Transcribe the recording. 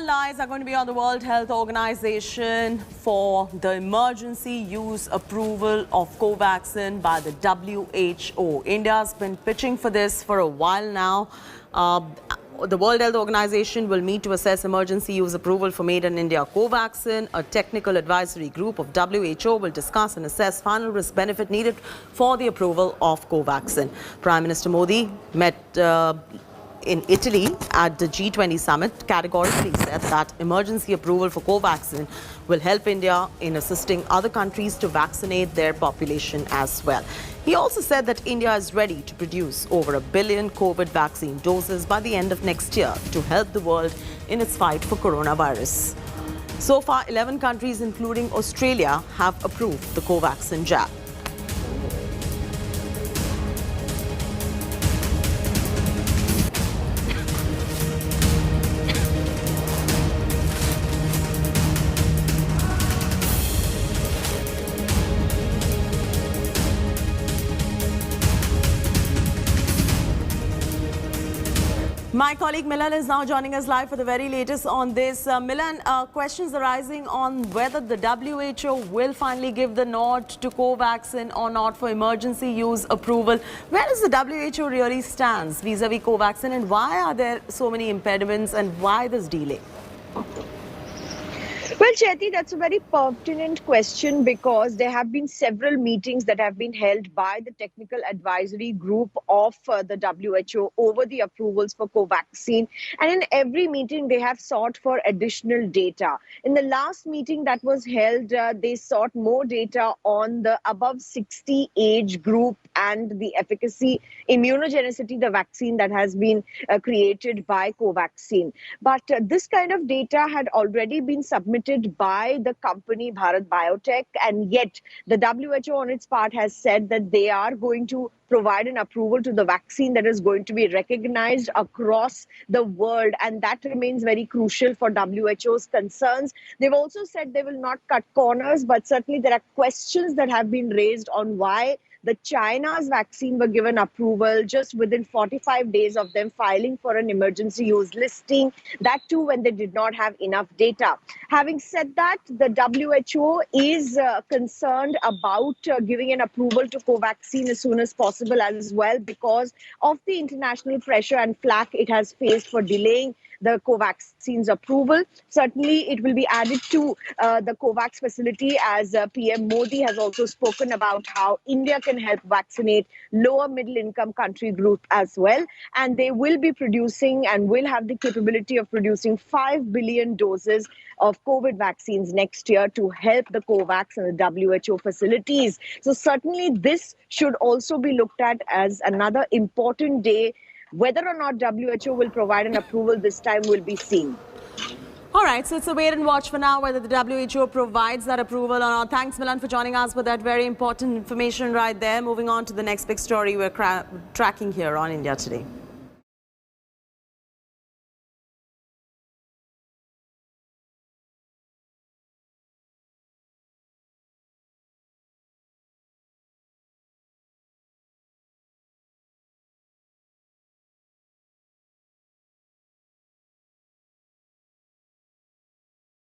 All eyes are going to be on the World Health Organization for the emergency use approval of Covaxin by the WHO. India's been pitching for this for a while now. The World Health Organization will meet to assess emergency use approval for Made in India Covaxin. A technical advisory group of WHO will discuss and assess final risk-benefit needed for the approval of Covaxin. Prime Minister Modi met in Italy at the G20 summit, categorically said that emergency approval for Covaxin will help India in assisting other countries to vaccinate their population as well. He also said that India is ready to produce over 1 billion COVID vaccine doses by the end of next year to help the world in its fight for coronavirus. So far, 11 countries, including Australia, have approved the Covaxin jab. My colleague Milan is now joining us live for the very latest on this. Milan, questions arising on whether the WHO will finally give the nod to Covaxin or not for emergency use approval. Where does the WHO really stand vis-a-vis Covaxin, and why are there so many impediments and why this delay? Well, Chaiti, that's a very pertinent question because there have been several meetings that have been held by the technical advisory group of the WHO over the approvals for Covaxin. And in every meeting, they have sought for additional data. In the last meeting that was held, they sought more data on the above 60 age group and the efficacy, immunogenicity, the vaccine that has been created by Covaxin. But this kind of data had already been submitted by the company Bharat Biotech, and yet the WHO on its part has said that they are going to provide an approval to the vaccine that is going to be recognized across the world, and that remains very crucial for WHO's concerns. They've also said they will not cut corners, but certainly there are questions that have been raised on why the China's vaccine were given approval just within 45 days of them filing for an emergency use listing, that too when they did not have enough data. Having said that, the WHO is concerned about giving an approval to Covaxin as soon as possible as well because of the international pressure and flack it has faced for delaying the Covaxin's approval. Certainly, it will be added to the COVAX facility as PM Modi has also spoken about how India can help vaccinate lower middle income country group as well. And they will be producing and will have the capability of producing 5 billion doses of COVID vaccines next year to help the COVAX and the WHO facilities. So certainly this should also be looked at as another important day. Whether or not WHO will provide an approval this time will be seen. All right, so it's a wait and watch for now whether the WHO provides that approval or not. Thanks, Milan, for joining us with that very important information right there. Moving on to the next big story we're tracking here on India Today.